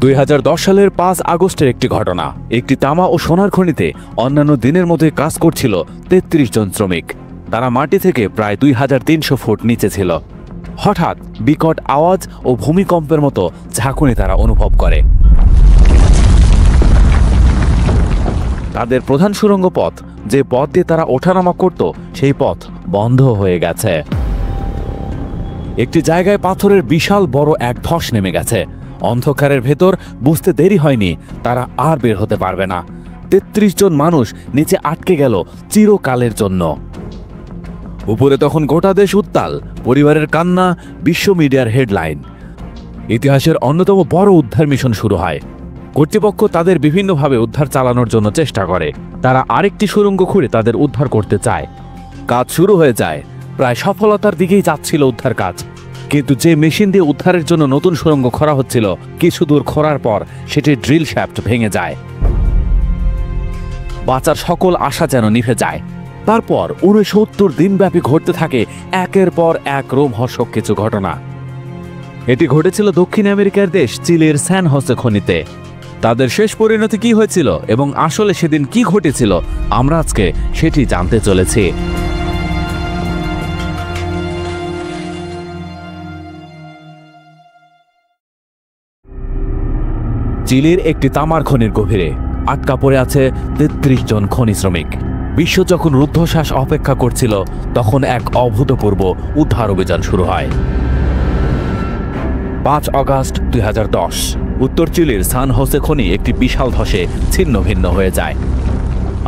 2010 সালের 5 আগস্টের একটি ঘটনা। একটি তামা ও সোনার খনিতে অন্যান্য দিনের মতোই কাজ করছিল 33 জন শ্রমিক। তারা মাটি থেকে প্রায় 2300 ফুট নিচে ছিল। হঠাৎ বিকট আওয়াজ ও ভূমিকম্পের মতো ঝাঁকুনি তারা অনুভব করে। তাদের প্রধান সুড়ঙ্গ পথ, যে পথ দিয়ে তারা ওঠানামা করত, সেই পথ বন্ধ হয়ে গেছে। একটি জায়গায় পাথরের বিশাল বড় এক ধস নেমে গেছে। অন্ধকারের ভেতর বুঝতে দেরি হয়নি তারা আর বের হতে পারবে না। 33 জন মানুষ নিচে আটকে গেল চিরকালের জন্য। উপরে তখন গোটা দেশ উত্তাল, পরিবারের কান্না, বিশ্ব মিডিয়ার হেডলাইন। ইতিহাসের অন্যতম বড় উদ্ধার মিশন শুরু হয়। কর্তৃপক্ষ তাদের বিভিন্নভাবে উদ্ধার চালানোর জন্য চেষ্টা করে। তারা আরেকটি সুড়ঙ্গ খুঁড়ে তাদের উদ্ধার করতে চায়। কাজ শুরু হয়ে যায়। প্রায় সফলতার দিকেই যাচ্ছিল উদ্ধার কাজ, কিন্তু যে মেশিন দিয়ে উদ্ধারের জন্য নতুন সুড়ঙ্গ খোঁড়া হচ্ছিল, কিছু দূর খোঁড়ার পর সেটি ড্রিল শ্যাফট ভেঙে যায়। বাঁচার সকল আশা যেন নিভে যায়। তারপর 69 দিনব্যাপী ঘটতে থাকে একের পর এক রোমহর্ষক কিছু ঘটনা। এটি ঘটেছিল দক্ষিণ আমেরিকার দেশ চিলির স্যান হোসে খনিতে। তাদের শেষ পরিণতি কি হয়েছিল এবং আসলে সেদিন কি ঘটেছিল, আমরা আজকে সেটি জানতে চলেছি। চিলির একটি তামার খনির গভীরে আটকা পড়ে আছে 33 জন খনি শ্রমিক। বিশ্ব যখন রুদ্ধশ্বাস অপেক্ষা করছিল, তখন এক অভূতপূর্ব উদ্ধার অভিযান শুরু হয়। 5 আগস্ট 2010 উত্তর চিলির সান হোসে খনি একটি বিশাল ধসে ছিন্ন ভিন্ন হয়ে যায়।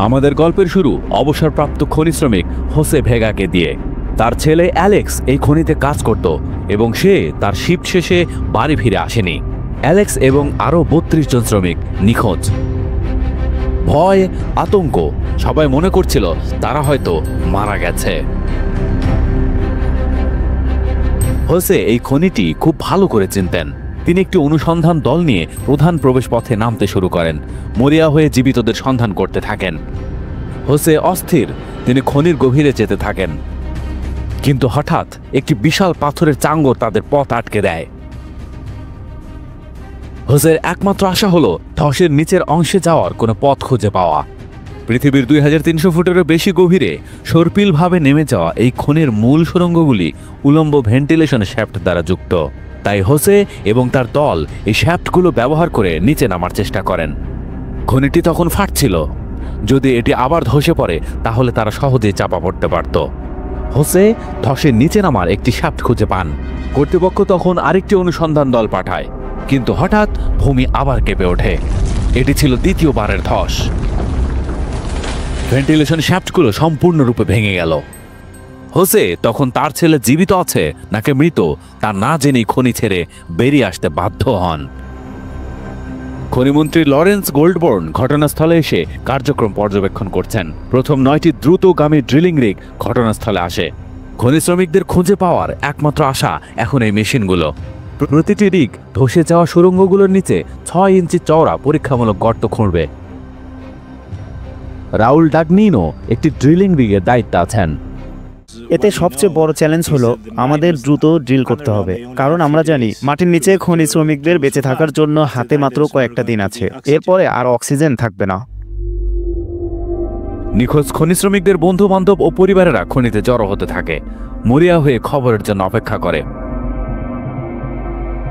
আমাদের গল্পের শুরু অবসরপ্রাপ্ত খনি শ্রমিক হোসে ভেগাকে দিয়ে। তার ছেলে অ্যালেক্স এই খনিতে কাজ করত এবং সে তার শিফট শেষে বাড়ি ফিরে আসেনি। অ্যালেক্স এবং আরও 32 জন শ্রমিক নিখোঁজ। ভয়, আতঙ্ক, সবাই মনে করছিল তারা হয়তো মারা গেছে। হোসে এই খনিটি খুব ভালো করে চিনতেন। তিনি একটি অনুসন্ধান দল নিয়ে প্রধান প্রবেশ পথে নামতে শুরু করেন। মরিয়া হয়ে জীবিতদের সন্ধান করতে থাকেন। হোসে অস্থির, তিনি খনির গভীরে যেতে থাকেন। কিন্তু হঠাৎ একটি বিশাল পাথরের চাঙ্গর তাদের পথ আটকে দেয়। হোসের একমাত্র আশা হলো ধসের নিচের অংশে যাওয়ার কোনো পথ খুঁজে পাওয়া। পৃথিবীর 2300 ফুটেরও বেশি গভীরে সর্পিলভাবে নেমে যাওয়া এই খনির মূল সুড়ঙ্গগুলি উলম্ব ভেন্টিলেশন শ্যাফট দ্বারা যুক্ত। তাই হোসে এবং তার দল এই শ্যাফটগুলো ব্যবহার করে নিচে নামার চেষ্টা করেন। খনিটি তখন ফাটছিল। যদি এটি আবার ধসে পড়ে, তাহলে তারা সহজেই চাপা পড়তে পারত। হোসে ধসের নিচে নামার একটি শ্যাফট খুঁজে পান। কর্তৃপক্ষ তখন আরেকটি অনুসন্ধান দল পাঠায়, কিন্তু হঠাৎ ভূমি আবার কেঁপে ওঠে। এটি ছিল দ্বিতীয়বারের ধস। ভেন্টিলেশন শ্যাফটগুলো সম্পূর্ণরূপে ভেঙে গেল। হোসে তখন তার ছেলে জীবিত আছে নাকি মৃত তা না জেনেই খনি ছেড়ে বেরিয়ে আসতে বাধ্য হন। খনিমন্ত্রী লরেন্স গোল্ডবোর্ন ঘটনাস্থলে এসে কার্যক্রম পর্যবেক্ষণ করছেন। প্রথম 9টি দ্রুতগামী ড্রিলিং রিগ ঘটনাস্থলে আসে। খনি শ্রমিকদের খুঁজে পাওয়ার একমাত্র আশা এখন এই মেশিনগুলো। প্রতিটি রিগ ধসে যাওয়া সুড়ঙ্গগুলোর নিচে 6 ইঞ্চি চওড়া পরীক্ষামূলক গর্ত খুঁড়বে। রাউল ডাগনিনো একটি ড্রিলিং রিগের দায়িত্বে আছেন। এতে সবচেয়ে বড় চ্যালেঞ্জ হলো আমাদের দ্রুত ড্রিল করতে হবে, কারণ আমরা জানি মাটির নিচে খনি শ্রমিকদের বেঁচে থাকার জন্য হাতে মাত্র কয়েকটা দিন আছে। এরপরে আর অক্সিজেন থাকবে না। নিখোঁজ খনি শ্রমিকদের বন্ধু বান্ধব ও পরিবারেরা খনিতে জড়ো হতে থাকে, মরিয়া হয়ে খবরের জন্য অপেক্ষা করে।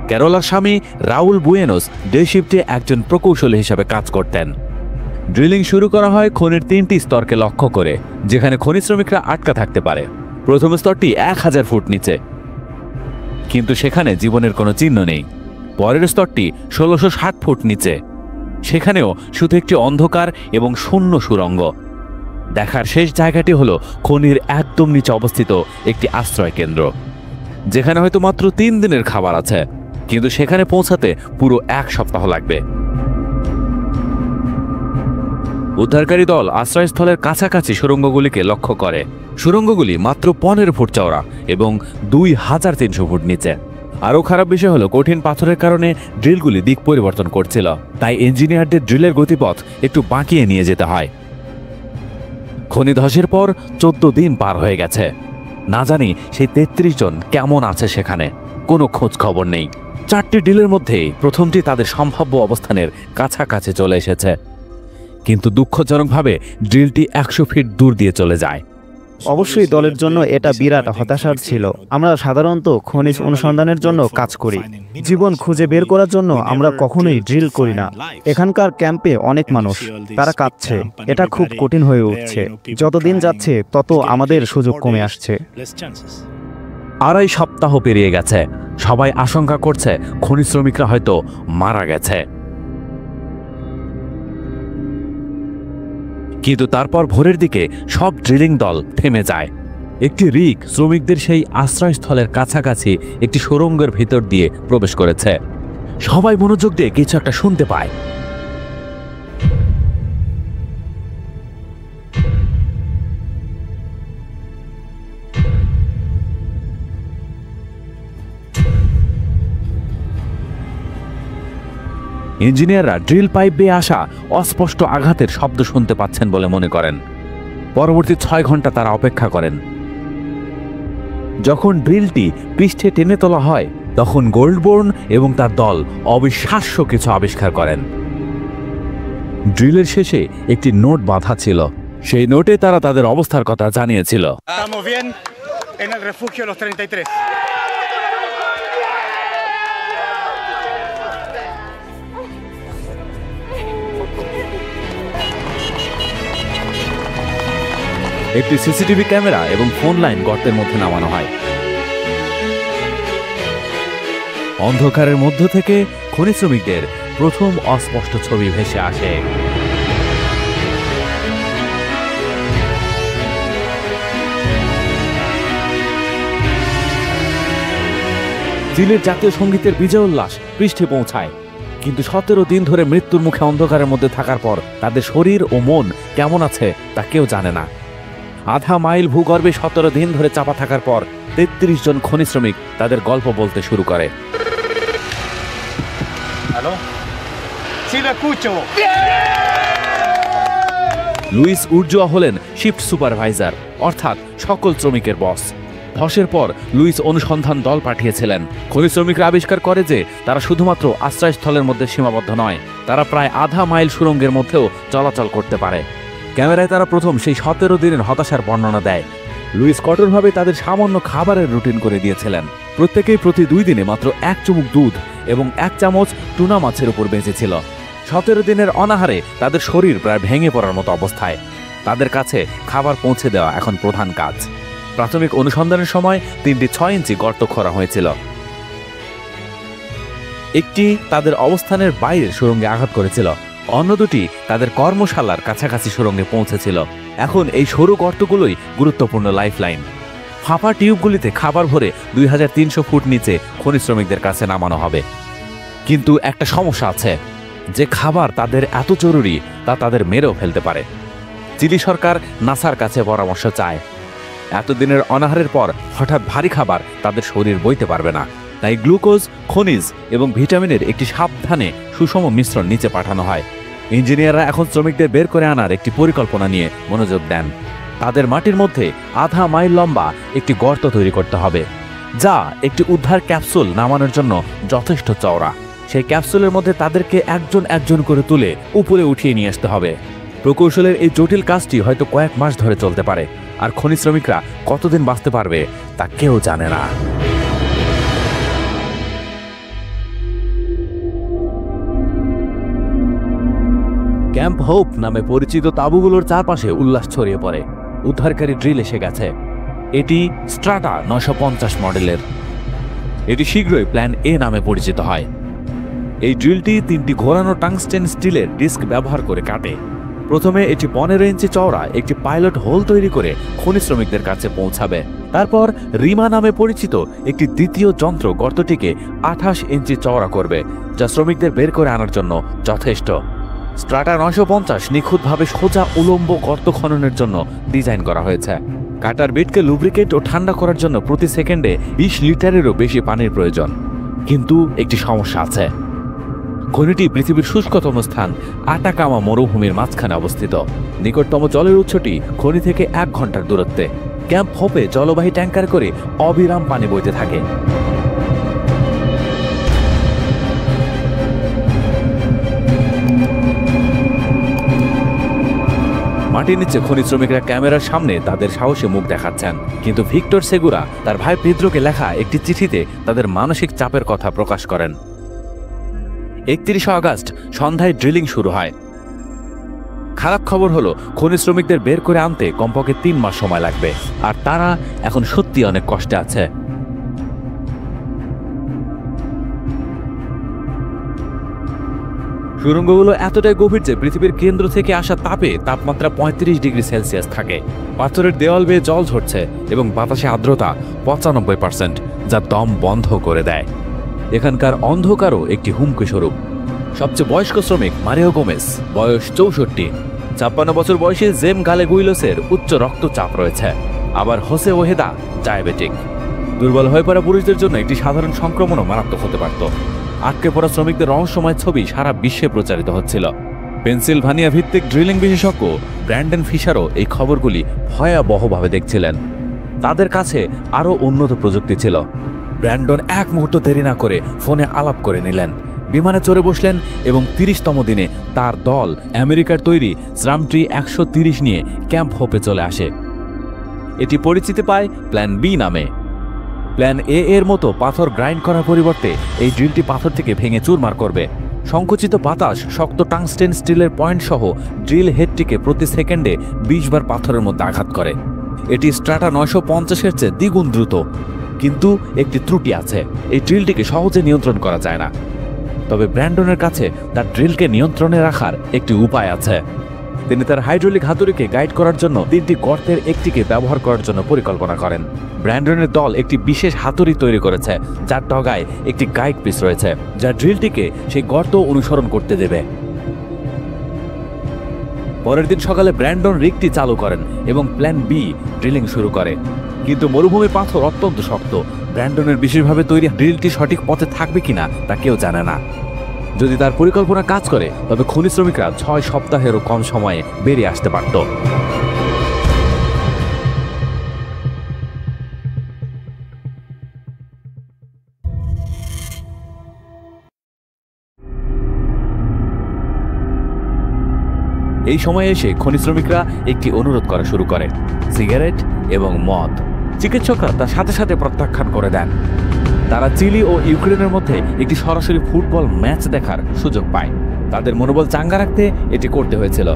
ক্যারোলার স্বামী রাউল বুয়েনোস ডে শিফটে একজন প্রকৌশলী হিসাবে কাজ করতেন। ড্রিলিং শুরু করা হয় খনির 3টি স্তরকে লক্ষ্য করে, যেখানে খনি শ্রমিকরা আটকা থাকতে পারে। প্রথম স্তরটি 1000 ফুট নিচে, কিন্তু সেখানে জীবনের কোনো চিহ্ন নেই। পরের স্তরটি 1660 ফুট নিচে, সেখানেও শুধু একটি অন্ধকার এবং শূন্য সুড়ঙ্গ। দেখার শেষ জায়গাটি হলো খনির একদম নিচে অবস্থিত একটি আশ্রয় কেন্দ্র, যেখানে হয়তো মাত্র 3 দিনের খাবার আছে, কিন্তু সেখানে পৌঁছাতে পুরো 1 সপ্তাহ লাগবে। উদ্ধারকারী দল আশ্রয়স্থলের কাছাকাছি সুড়ঙ্গগুলিকে লক্ষ্য করে। সুড়ঙ্গগুলি মাত্র 15 ফুট চওড়া এবং 2300 ফুট নিচে। আরও খারাপ বিষয় হলো কঠিন পাথরের কারণে ড্রিলগুলি দিক পরিবর্তন করছিল, তাই ইঞ্জিনিয়ারদের ড্রিলের গতিপথ একটু বাঁকিয়ে নিয়ে যেতে হয়। খনি ধসের পর 14 দিন পার হয়ে গেছে। না জানি সেই 33 জন কেমন আছে সেখানে, কোনো খোঁজ খবর নেই। 4টি ড্রিলের মধ্যে প্রথমটি তাদের সম্ভাব্য অবস্থানের কাছাকাছি চলে এসেছে, কিন্তু দুঃখজনকভাবে ড্রিলটি 100 ফিট দূর দিয়ে চলে যায়। অবশ্যই দলের জন্য এটা বিরাট হতাশার ছিল। আমরা সাধারণত খনিজ অনুসন্ধানের জন্য কাজ করি, জীবন খুঁজে বের করার জন্য আমরা কখনোই ড্রিল করি না। এখানকার ক্যাম্পে অনেক মানুষ, তারা কাঁদছে। এটা খুব কঠিন হয়ে উঠছে। যতদিন যাচ্ছে তত আমাদের সুযোগ কমে আসছে। 2.5 সপ্তাহ পেরিয়ে গেছে। সবাই আশঙ্কা করছে খনি শ্রমিকরা হয়তো মারা গেছে। কিন্তু তারপর ভোরের দিকে সব ড্রিলিং দল থেমে যায়। একটি রিগ শ্রমিকদের সেই আশ্রয়স্থলের কাছাকাছি একটি সুড়ঙ্গের ভিতর দিয়ে প্রবেশ করেছে। সবাই মনোযোগ দিয়ে কিছু একটা শুনতে পায়। ইঞ্জিনিয়াররা ড্রিল পাইপ বেয়ে আসা অস্পষ্ট আঘাতের শব্দ শুনতে পাচ্ছেন বলে মনে করেন। পরবর্তী 6 ঘন্টা তারা অপেক্ষা করেন। যখন ড্রিলটি পৃষ্ঠে টেনে তোলা হয়, তখন গোল্ডবোর্ন এবং তার দল অবিশ্বাস্য কিছু আবিষ্কার করেন। ড্রিলের শেষে একটি নোট বাঁধা ছিল। সেই নোটে তারা তাদের অবস্থার কথা জানিয়েছিল। একটি সিসিটিভি ক্যামেরা এবং ফোন লাইন গর্তের মধ্যে নামানো হয়। অন্ধকারের মধ্য থেকে খনি শ্রমিকদের প্রথম অস্পষ্ট ছবি ভেসে আসে। চিলির জাতীয় সঙ্গীতের বিজয় উল্লাস পৃষ্ঠে পৌঁছায়, কিন্তু 17 দিন ধরে মৃত্যুর মুখে অন্ধকারের মধ্যে থাকার পর তাদের শরীর ও মন কেমন আছে তা কেউ জানে না। আধা মাইল ভূগর্ভে 17 দিন ধরে চাপা থাকার পর 33 জন খনি শ্রমিক তাদের গল্প বলতে শুরু করে। লুইস উর্জোয়া হলেন শিফট সুপারভাইজার, অর্থাৎ সকল শ্রমিকের বস। ধসের পর লুইস অনুসন্ধান দল পাঠিয়েছিলেন। খনি শ্রমিকরা আবিষ্কার করে যে তারা শুধুমাত্র আশ্রয়স্থলের মধ্যে সীমাবদ্ধ নয়, তারা প্রায় আধা মাইল সুড়ঙ্গের মধ্যেও চলাচল করতে পারে। ক্যামেরায় তারা প্রথম সেই 17 দিনের হতাশার বর্ণনা দেয়। লুইস কঠোরভাবে তাদের সামান্য খাবারের রুটিন করে দিয়েছিলেন। প্রত্যেকেই প্রতি 2 দিনে মাত্র 1 চুমুক দুধ এবং 1 চামচ টুনা মাছের উপর বেঁচেছিল। 17 দিনের অনাহারে তাদের শরীর প্রায় ভেঙে পড়ার মতো অবস্থায়। তাদের কাছে খাবার পৌঁছে দেওয়া এখন প্রধান কাজ। প্রাথমিক অনুসন্ধানের সময় 3টি 6 ইঞ্চি গর্ত খোঁড়া হয়েছিল। একটি তাদের অবস্থানের বাইরের সুড়ঙ্গে আঘাত করেছিল, অন্য দুটি তাদের কর্মশালার কাছাকাছি সুড়ঙ্গে পৌঁছেছিল। এখন এই সরু গর্তগুলোই গুরুত্বপূর্ণ লাইফলাইন। ফাঁপা টিউবগুলিতে খাবার ভরে 2300 ফুট নিচে খনি শ্রমিকদের কাছে নামানো হবে। কিন্তু একটা সমস্যা আছে, যে খাবার তাদের এত জরুরি তা তাদের মেরেও ফেলতে পারে। চিলি সরকার নাসার কাছে পরামর্শ চায়। এতদিনের অনাহারের পর হঠাৎ ভারী খাবার তাদের শরীর বইতে পারবে না, তাই গ্লুকোজ, খনিজ এবং ভিটামিনের একটি সাবধানে সুষম মিশ্রণ নিচে পাঠানো হয়। ইঞ্জিনিয়াররা এখন শ্রমিকদের বের করে আনার একটি পরিকল্পনা নিয়ে মনোযোগ দেন। তাদের মাটির মধ্যে আধা মাইল লম্বা একটি গর্ত তৈরি করতে হবে, যা একটি উদ্ধার ক্যাপসুল নামানোর জন্য যথেষ্ট চওড়া। সেই ক্যাপসুলের মধ্যে তাদেরকে একজন একজন করে তুলে উপরে উঠিয়ে নিয়ে আসতে হবে। প্রকৌশলের এই জটিল কাজটি হয়তো কয়েক মাস ধরে চলতে পারে, আর খনি শ্রমিকরা কতদিন বাঁচতে পারবে তা কেউ জানে না। ক্যাম্প হোপ নামে পরিচিত তাঁবুগুলোর চারপাশে উল্লাস ছড়িয়ে পড়ে। উদ্ধারকারী ড্রিল এসে গেছে। এটি স্ট্রাটা 950 মডেলের। এটি শীঘ্রই প্ল্যান এ নামে পরিচিত হয়। এই ড্রিলটি 3টি ঘোরানো টাংস্টেন স্টিলের ডিস্ক ব্যবহার করে কাটে। প্রথমে এটি 15 ইঞ্চি চওড়া একটি পাইলট হোল তৈরি করে খনি শ্রমিকদের কাছে পৌঁছাবে। তারপর রিমা নামে পরিচিত একটি দ্বিতীয় যন্ত্র গর্তটিকে 28 ইঞ্চি চওড়া করবে, যা শ্রমিকদের বের করে আনার জন্য যথেষ্ট। স্ট্রাটা 950 নিখুঁতভাবে সোজা উলম্ব গর্ত খননের জন্য ডিজাইন করা হয়েছে। কাটার বিটকে লুব্রিকেট ও ঠান্ডা করার জন্য প্রতি সেকেন্ডে 20 লিটারেরও বেশি পানির প্রয়োজন। কিন্তু একটি সমস্যা আছে। খনিটি পৃথিবীর শুষ্কতম স্থান আটাকামা মরুভূমির মাঝখানে অবস্থিত। নিকটতম জলের উৎসটি খনি থেকে 1 ঘন্টার দূরত্বে। ক্যাম্প হোপে জলবাহী ট্যাঙ্কার করে অবিরাম পানি বইতে থাকে। মাটির নিচে খনি শ্রমিকরা ক্যামেরার সামনে তাদের সাহসে মুখ দেখাচ্ছেন, কিন্তু ভিক্টর সেগুরা তার ভাই পেদ্রোকে লেখা একটি চিঠিতে তাদের মানসিক চাপের কথা প্রকাশ করেন। 31 আগস্ট সন্ধ্যায় ড্রিলিং শুরু হয়। খারাপ খবর হলো খনি শ্রমিকদের বের করে আনতে কমপক্ষে 3 মাস সময় লাগবে, আর তারা এখন সত্যি অনেক কষ্টে আছে। সুড়ঙ্গগুলো এতটাই গভীর যে পৃথিবীর কেন্দ্র থেকে আসা তাপে তাপমাত্রা 35 ডিগ্রি সেলসিয়াস থাকে। পাথরের দেওয়াল বেয়ে জল ঝরছে এবং বাতাসে আর্দ্রতা 95%, যা দম বন্ধ করে দেয়। এখানকার অন্ধকারও একটি হুমকি স্বরূপ। সবচেয়ে বয়স্ক শ্রমিক মারিও গোমেস, বয়স 64। 56 বছর বয়সী জেম গালেগুইলোসের উচ্চ রক্তচাপ রয়েছে, আবার হোসে ওহেদা ডায়াবেটিক। দুর্বল হয়ে পড়া পুরুষদের জন্য একটি সাধারণ সংক্রমণও মারাত্মক হতে পারত। আটকে পড়া শ্রমিকদের রহস্যময় ছবি সারা বিশ্বে প্রচারিত হচ্ছিল। পেনসিলভানিয়া ভিত্তিক ড্রিলিং বিশেষজ্ঞ ব্র্যান্ডন ফিশারও এই খবরগুলি ভয়াবহভাবে দেখছিলেন। তাদের কাছে আরও উন্নত প্রযুক্তি ছিল। ব্র্যান্ডন এক মুহূর্ত দেরি না করে ফোনে আলাপ করে নিলেন, বিমানে চড়ে বসলেন এবং 30তম দিনে তার দল আমেরিকার তৈরি শ্রামট্রি 130 নিয়ে ক্যাম্প হোপে চলে আসে। এটি পরিচিতি পায় প্ল্যান বি নামে। প্ল্যান এ এর মতো পাথর গ্রাইন্ড করার পরিবর্তে এই ড্রিলটি পাথর থেকে ভেঙে চুরমার করবে। সংকুচিত বাতাস শক্ত টাংস্টেন স্টিলের পয়েন্ট সহ ড্রিল হেডটিকে প্রতি সেকেন্ডে 20 বার পাথরের মধ্যে আঘাত করে। এটি স্ট্র্যাটা 950-এর চেয়ে দ্বিগুণ দ্রুত। কিন্তু একটি ত্রুটি আছে, এই ড্রিলটিকে সহজে নিয়ন্ত্রণ করা যায় না। তবে ব্র্যান্ডনের কাছে তার ড্রিলকে নিয়ন্ত্রণে রাখার একটি উপায় আছে। তিনি তার হাইড্রোলিক হাতুড়িকে গাইড করার জন্য 3টি গর্তের একটিকে ব্যবহার করার জন্য পরিকল্পনা করেন। ব্র্যান্ডনের দল একটি বিশেষ হাতুড়ি তৈরি করেছে, যার ডগায় একটি গাইড পিস রয়েছে, যা ড্রিলটিকে সেই গর্ত অনুসরণ করতে দেবে। পরের দিন সকালে ব্র্যান্ডন রিগটি চালু করেন এবং প্ল্যান বি ড্রিলিং শুরু করে। কিন্তু মরুভূমির পাথর অত্যন্ত শক্ত। ব্র্যান্ডনের বিশেষভাবে তৈরি ড্রিলটি সঠিক পথে থাকবে কিনা তা কেউ জানে না। যদি তার পরিকল্পনা কাজ করে, তবে খনি শ্রমিকরা 6 সপ্তাহেরও কম সময়ে বেরিয়ে আসতে পারত। এই সময়ে এসে খনি শ্রমিকরা একটি অনুরোধ করা শুরু করে, সিগারেট এবং মদ। চিকিৎসকরা তার সাথে সাথে প্রত্যাখ্যান করে দেন। তারা চিলি ও ইউক্রেনের মধ্যে একটি সরাসরি ফুটবল ম্যাচ দেখার সুযোগ পায়। তাদের মনোবল চাঙ্গা রাখতে এটি করতে হয়েছিল।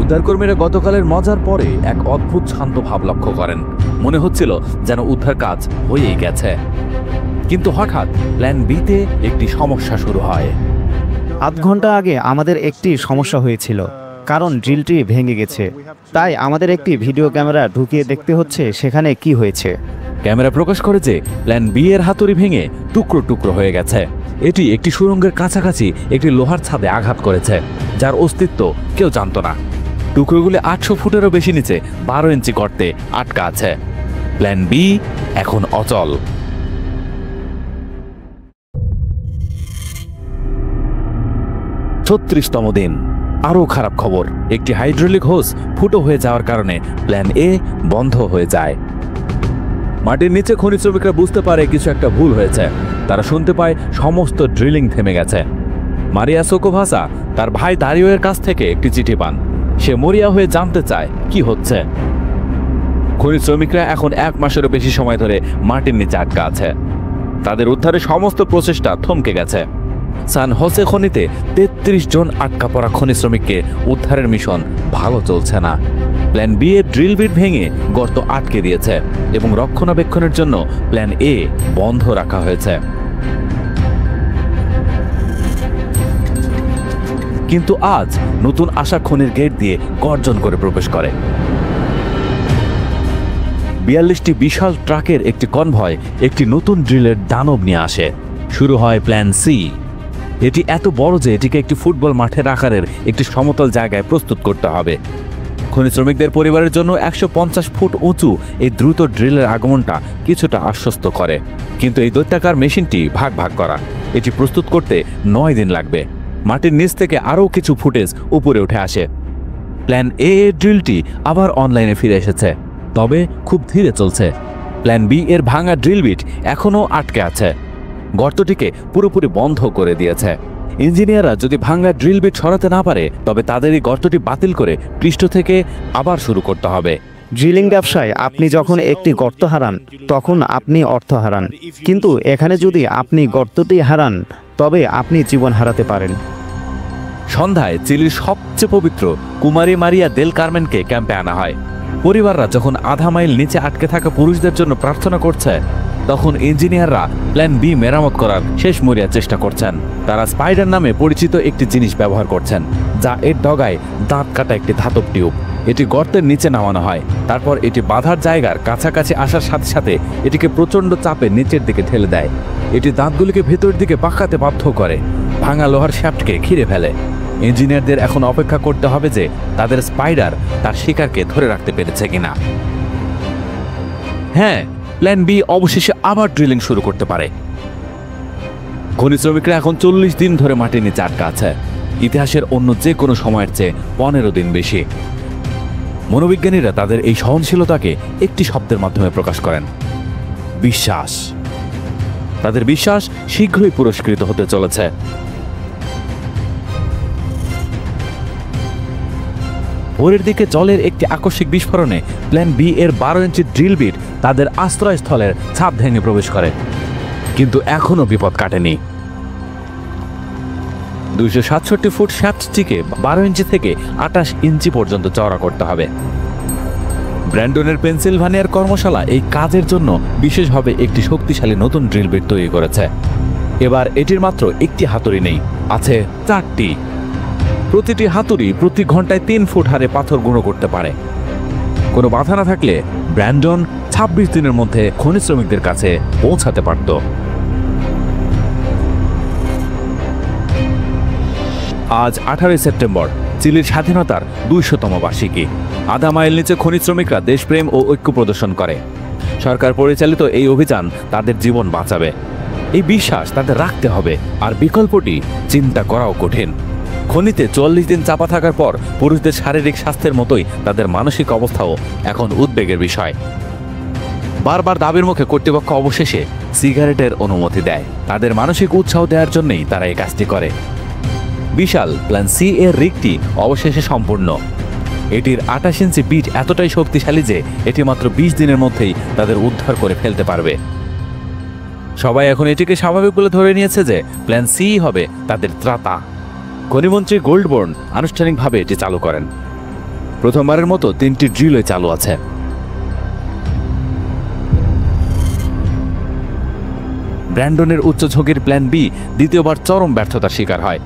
উদ্ধারকর্মীরা গতকালের মজার পরে এক অদ্ভুত শান্ত ভাব লক্ষ্য করেন। মনে হচ্ছিল যেন উদ্ধার কাজ হয়েই গেছে। কিন্তু হঠাৎ প্ল্যান বিতে একটি সমস্যা শুরু হয়। আধ ঘন্টা আগে আমাদের একটি সমস্যা হয়েছিল, কারণ ড্রিলটি ভেঙে গেছে। তাই আমাদের একটি ভিডিও ক্যামেরা ঢুকিয়ে দেখতে হচ্ছে সেখানে কি হয়েছে। ক্যামেরা প্রকাশ করে যে প্ল্যান বি এর হাতুড়ি ভেঙে টুকরো টুকরো হয়ে গেছে। এটি একটি সুড়ঙ্গের কাছাকাছি একটি লোহার ছাদে আঘাত করেছে, যার অস্তিত্ব কেউ জানত না। টুকরোগুলি 800 ফুটেরও বেশি নিচে 12 ইঞ্চি গর্তে আটকা আছে। প্ল্যান বি এখন অচল। 36তম দিন। আরও খারাপ খবর, একটি হাইড্রোলিক হোস ফুটো হয়ে যাওয়ার কারণে প্ল্যান এ বন্ধ হয়ে যায়। মাটির নিচে খনি শ্রমিকরা বুঝতে পারে কিছু একটা ভুল হয়েছে। তারা শুনতে পায় সমস্ত ড্রিলিং থেমে গেছে। মারিয়া সোকোভাসা তার ভাই দারিওয়ের কাছ থেকে একটি চিঠি পান। সে মরিয়া হয়ে জানতে চায় কি হচ্ছে। খনি শ্রমিকরা এখন 1 মাসেরও বেশি সময় ধরে মাটির নিচে আটকা আছে। তাদের উদ্ধারের সমস্ত প্রচেষ্টা থমকে গেছে। সান হোসে খনিতে 33 জন আটকা পড়া খনি শ্রমিককে উদ্ধারের মিশন ভালো চলছে না। প্ল্যান বি এর ড্রিল বিট ভেঙে গর্ত আটকে দিয়েছে এবং রক্ষণাবেক্ষণের জন্য প্ল্যান এ বন্ধ রাখা হয়েছে। কিন্তু আজ নতুন আশা খনির গেট দিয়ে গর্জন করে প্রবেশ করে। 42টি বিশাল ট্রাকের একটি কনভয় একটি নতুন ড্রিলের দানব নিয়ে আসে। শুরু হয় প্ল্যান সি। এটি এত বড় যে এটিকে একটি ফুটবল মাঠের আকারের একটি সমতল জায়গায় প্রস্তুত করতে হবে। খনি শ্রমিকদের পরিবারের জন্য 150 ফুট উঁচু এই দ্রুত ড্রিলের আগমনটা কিছুটা আশ্বস্ত করে। কিন্তু এই দৈত্যাকার মেশিনটি ভাগ ভাগ করা, এটি প্রস্তুত করতে 9 দিন লাগবে। মাটির নিচ থেকে আরও কিছু ফুটেজ উপরে উঠে আসে। প্ল্যান এ এর ড্রিলটি আবার অনলাইনে ফিরে এসেছে, তবে খুব ধীরে চলছে। প্ল্যান বি এর ভাঙা ড্রিল বিট এখনও আটকে আছে। গর্তটিকে পুরোপুরি বন্ধ করে দিয়েছে। ইঞ্জিনিয়াররা যদি ভাঙা ড্রিল বিট সরাতে না পারে তবে তাদের এই গর্তটি বাতিল করে পৃষ্ঠ থেকে আবার শুরু করতে হবে। ড্রিলিং ব্যবসায় আপনি যখন একটি গর্ত হারান তখন আপনি অর্থ হারান, কিন্তু এখানে যদি আপনি গর্তটি হারান তবে আপনি জীবন হারাতে পারেন। সন্ধ্যায় চিলির সবচেয়ে পবিত্র কুমারী মারিয়া দেল কার্মেনকে ক্যাম্পে আনা হয়। পরিবাররা যখন আধা মাইল নিচে আটকে থাকা পুরুষদের জন্য প্রার্থনা করছে তখন ইঞ্জিনিয়াররা প্ল্যান বি মেরামত করার শেষ মরিয়ার চেষ্টা করছেন। তারা স্পাইডার নামে পরিচিত একটি জিনিস ব্যবহার করছেন, যা এর ডগায় দাঁত কাটা একটি ধাতব টিউব। এটি গর্তের নিচে নামানো হয়, তারপর এটি বাঁধার জায়গার কাছাকাছি আসার সাথে সাথে এটিকে প্রচণ্ড চাপে নিচের দিকে ঠেলে দেয়। এটি দাঁতগুলিকে ভেতরের দিকে পাকাতে বাধ্য করে, ভাঙা লোহার শ্যাফটকে ঘিরে ফেলে। ইঞ্জিনিয়ারদের এখন অপেক্ষা করতে হবে যে তাদের স্পাইডার তার শিকারকে ধরে রাখতে পেরেছে কিনা। হ্যাঁ, প্ল্যান বি অবশেষে আবার ড্রিলিং শুরু করতে পারে। খনি শ্রমিকরা এখন 40 দিন ধরে মাটির নিচে আটকা আছে, ইতিহাসের অন্য যে কোনো সময়ের চেয়ে 15 দিন বেশি। মনোবিজ্ঞানীরা তাদের এই সহনশীলতাকে একটি শব্দের মাধ্যমে প্রকাশ করেন: বিশ্বাস। তাদের বিশ্বাস শীঘ্রই পুরস্কৃত হতে চলেছে। ভোরের দিকে জলের একটি আকস্মিক বিস্ফোরণে প্ল্যান বি এর 12 ইঞ্চি ড্রিল বিট তাদের আশ্রয়স্থলের ছাদ ভেঙে প্রবেশ করে, কিন্তু এখনও বিপদ কাটেনি। 267 ফুট শ্যাফটটিকে 12 ইঞ্চি থেকে 28 ইঞ্চি পর্যন্ত চওড়া করতে হবে। ব্র্যান্ডনের পেনসিলভানিয়ার কর্মশালা এই কাজের জন্য বিশেষভাবে একটি শক্তিশালী নতুন ড্রিল বিট তৈরি করেছে। এবার এটির মাত্র একটি হাতুড়ি নেই, আছে 4টি। প্রতিটি হাতুড়ি প্রতি ঘন্টায় 3 ফুট হারে পাথর গুঁড়ো করতে পারে। কোনো বাধা না থাকলে ব্র্যান্ডন 26 দিনের মধ্যে খনি শ্রমিকদের কাছে পৌঁছাতে পারত। আজ 18 সেপ্টেম্বর, চিলির স্বাধীনতার 200তম বার্ষিকী। আধা মাইল নিচে খনি শ্রমিকরা দেশপ্রেম ও ঐক্য প্রদর্শন করে। সরকার পরিচালিত এই অভিযান তাদের জীবন বাঁচাবে, এই বিশ্বাস তাদের রাখতে হবে। আর বিকল্পটি চিন্তা করাও কঠিন। খনিতে 44 দিন চাপা থাকার পর পুরুষদের শারীরিক স্বাস্থ্যের মতোই তাদের মানসিক অবস্থাও এখন উদ্বেগের বিষয়। বারবার দাবির মুখে কর্তৃপক্ষ অবশেষে সিগারেটের অনুমতি দেয়। তাদের মানসিক উৎসাহ দেওয়ার জন্যই তারা এই কাজটি করে। বিশাল প্ল্যান সি এর রিগটি অবশেষে সম্পূর্ণ। এটির 28 ইঞ্চি বিট এতটাই শক্তিশালী যে এটি মাত্র 20 দিনের মধ্যেই তাদের উদ্ধার করে ফেলতে পারবে। সবাই এখন এটিকে স্বাভাবিক বলে ধরে নিয়েছে যে প্ল্যান সি হবে তাদের ত্রাতা। খনিমন্ত্রী গোল্ডবোর্ন আনুষ্ঠানিকভাবে এটি চালু করেন। প্রথমবারের মতো 3টি ড্রিলই চালু আছে। ব্র্যান্ডনের উচ্চ ঝুঁকির প্ল্যান বি দ্বিতীয়বার চরম ব্যর্থতার শিকার হয়।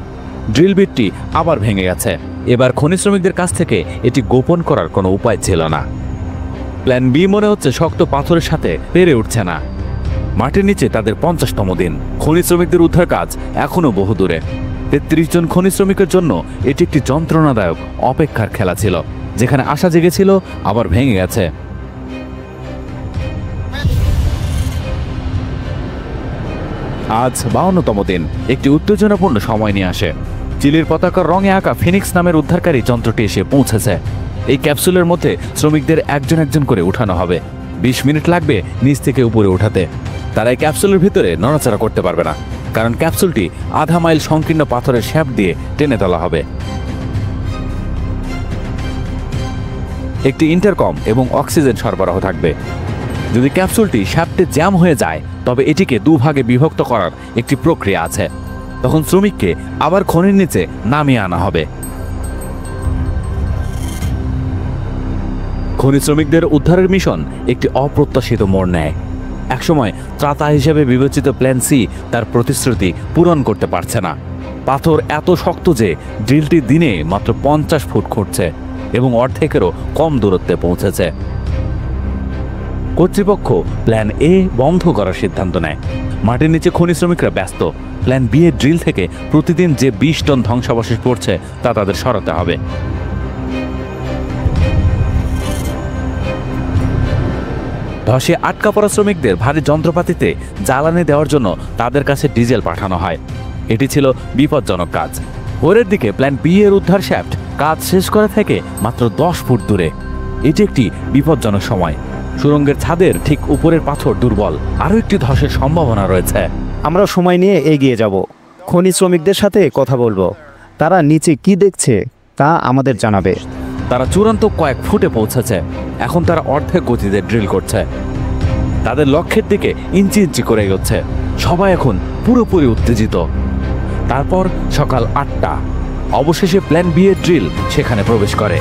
ড্রিল বিটটি আবার ভেঙে গেছে। এবার খনি শ্রমিকদের কাছ থেকে এটি গোপন করার কোনো উপায় ছিল না। প্ল্যান বি মনে হচ্ছে শক্ত পাথরের সাথে পেরে উঠছে না। মাটির নিচে তাদের 50তম দিন। খনি শ্রমিকদের উদ্ধার কাজ এখনও বহু দূরে। 33 জন খনি শ্রমিকের জন্য এটি একটি যন্ত্রণাদায়ক অপেক্ষার খেলা ছিল, যেখানে আশা জেগেছিল আবার ভেঙে গেছে। আজ 52তম দিন। একটি উত্তেজনাপূর্ণ সময় নিয়ে আসে। চিলির পতাকার রঙে আঁকা ফিনিক্স নামের উদ্ধারকারী যন্ত্রটি এসে পৌঁছেছে। এই ক্যাপসুলের মধ্যে শ্রমিকদের একজন একজন করে উঠানো হবে। 20 মিনিট লাগবে নিচ থেকে উপরে উঠাতে। তারা এই ক্যাপসুলের ভিতরে নড়াচড়া করতে পারবে না, কারণ ক্যাপসুলটি আধা মাইল সংকীর্ণ পাথরের শ্যাফট দিয়ে টেনে তোলা হবে। একটি ইন্টারকম এবং অক্সিজেন সরবরাহ থাকবে। যদি ক্যাপসুলটি শ্যাফটে জ্যাম হয়ে যায় তবে এটিকে দুভাগে বিভক্ত করার একটি প্রক্রিয়া আছে। তখন শ্রমিককে আবার খনির নিচে নামিয়ে আনা হবে। খনি শ্রমিকদের উদ্ধারের মিশন একটি অপ্রত্যাশিত মোড় নেয়। একসময় ত্রাতা হিসেবে বিবেচিত প্ল্যান সি তার প্রতিশ্রুতি পূরণ করতে পারছে না। পাথর এত শক্ত যে ড্রিলটি দিনে মাত্র 50 ফুট খুঁড়ছে এবং অর্ধেকেরও কম দূরত্বে পৌঁছেছে। কর্তৃপক্ষ প্ল্যান এ বন্ধ করার সিদ্ধান্ত নেয়। মাটির নিচে খনি শ্রমিকরা ব্যস্ত। প্ল্যান বি এর ড্রিল থেকে প্রতিদিন যে 20 টন ধ্বংসাবশেষ পড়ছে তা তাদের সরাতে হবে। ধসে আটকা পড়া শ্রমিকদের ভারী যন্ত্রপাতিতে জ্বালানি দেওয়ার জন্য তাদের কাছে ডিজেল পাঠানো হয়। এটি ছিল বিপজ্জনক কাজ। ভোরের দিকে প্ল্যান বি এর উদ্ধার শ্যাফট কাজ শেষ করা থেকে মাত্র 10 ফুট দূরে। এটি একটি বিপজ্জনক সময়। সুড়ঙ্গের ছাদের ঠিক উপরের পাথর দুর্বল। আরও একটি ধসের সম্ভাবনা রয়েছে। আমরা সময় নিয়ে এগিয়ে যাব। খনি শ্রমিকদের সাথে কথা বলবো, তারা নিচে কি দেখছে তা আমাদের জানাবে। তারা চূড়ান্ত কয়েক ফুটে পৌঁছেছে। এখন তারা অর্ধেক গতিতে ড্রিল করছে। তাদের লক্ষ্যের দিকে ইঞ্চি ইঞ্চি করে এগোচ্ছে। সবাই এখন পুরোপুরি উত্তেজিত। তারপর সকাল 8টা, অবশেষে প্ল্যান বি এর ড্রিল সেখানে প্রবেশ করে।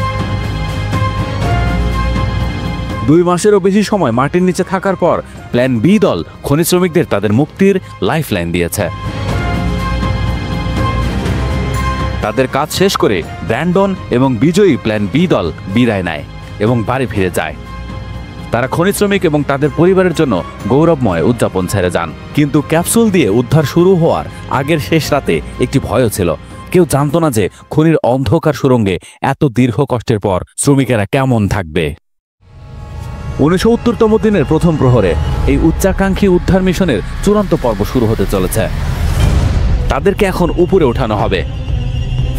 2 মাসেরও বেশি সময় মাটির নিচে থাকার পর প্ল্যান বি দল খনি শ্রমিকদের তাদের মুক্তির লাইফলাইন দিয়েছে। তাদের কাজ শেষ করে ব্র্যান্ডন এবং বিজয়ী প্ল্যান বি দল বিদায় নেয় এবং বাড়ি ফিরে যায়। তারা খনি শ্রমিক এবং তাদের পরিবারের জন্য গৌরবময় উদযাপন ছেড়ে যান। কিন্তু ক্যাপসুল দিয়ে উদ্ধার শুরু হওয়ার আগের শেষ রাতে একটি ভয়ও ছিল। কেউ জানতো না যে খনির অন্ধকার সুড়ঙ্গে এত দীর্ঘ কষ্টের পর শ্রমিকেরা কেমন থাকবে। 69তম দিনের প্রথম প্রহরে এই উচ্চাকাঙ্ক্ষী উদ্ধার মিশনের চূড়ান্ত পর্ব শুরু হতে চলেছে। তাদেরকে এখন উপরে ওঠানো হবে।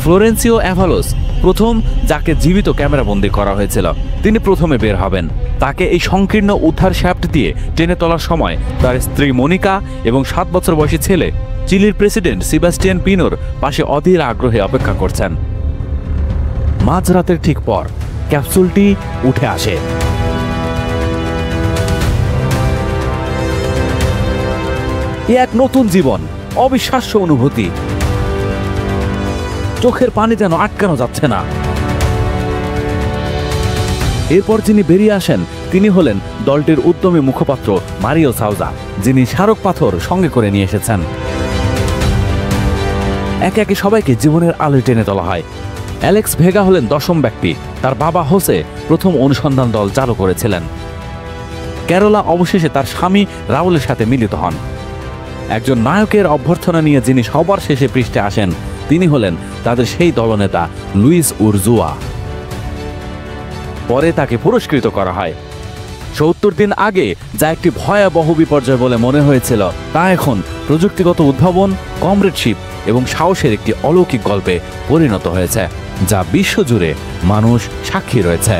ফ্লোরেন্সিও অ্যাভালোস প্রথম, যাকে জীবিত ক্যামেরাবন্দি করা হয়েছিল, তিনি প্রথমে বের হবেন। তাকে এই সংকীর্ণ উদ্ধার শ্যাফট দিয়ে টেনে তোলার সময় তার স্ত্রী মনিকা এবং 7 বছর বয়সী ছেলে চিলির প্রেসিডেন্ট সেবাস্টিয়ান পিনোর পাশে অধীর আগ্রহে অপেক্ষা করছেন। মাঝরাতের ঠিক পর ক্যাপসুলটি উঠে আসে। এ এক নতুন জীবন, অবিশ্বাস্য অনুভূতি। চোখের পানি যেন আটকানো যাচ্ছে না। এরপর যিনি বেরিয়ে আসেন তিনি হলেন দলটির উদ্যমী মুখপাত্র মারিও সাউজা, যিনি স্মারক পাথর সঙ্গে করে নিয়ে এসেছেন। একে একে সবাইকে জীবনের আলোয় টেনে তোলা হয়। অ্যালেক্স ভেগা হলেন 10ম ব্যক্তি। তার বাবা হোসে প্রথম অনুসন্ধান দল চালু করেছিলেন। ক্যারোলা অবশেষে তার স্বামী রাউলের সাথে মিলিত হন। একজন নায়কের অভ্যর্থনা নিয়ে যিনি সবার শেষে পৃষ্ঠে আসেন তিনি হলেন তাদের সেই দলনেতা লুইস উরজুয়া। পরে তাকে পুরস্কৃত করা হয়। 70 দিন আগে যা একটি ভয়াবহ বিপর্যয় বলে মনে হয়েছিল, তা এখন প্রযুক্তিগত উদ্ভাবন, কমরেডশিপ এবং সাহসের একটি অলৌকিক গল্পে পরিণত হয়েছে, যা বিশ্বজুড়ে মানুষ সাক্ষী রয়েছে।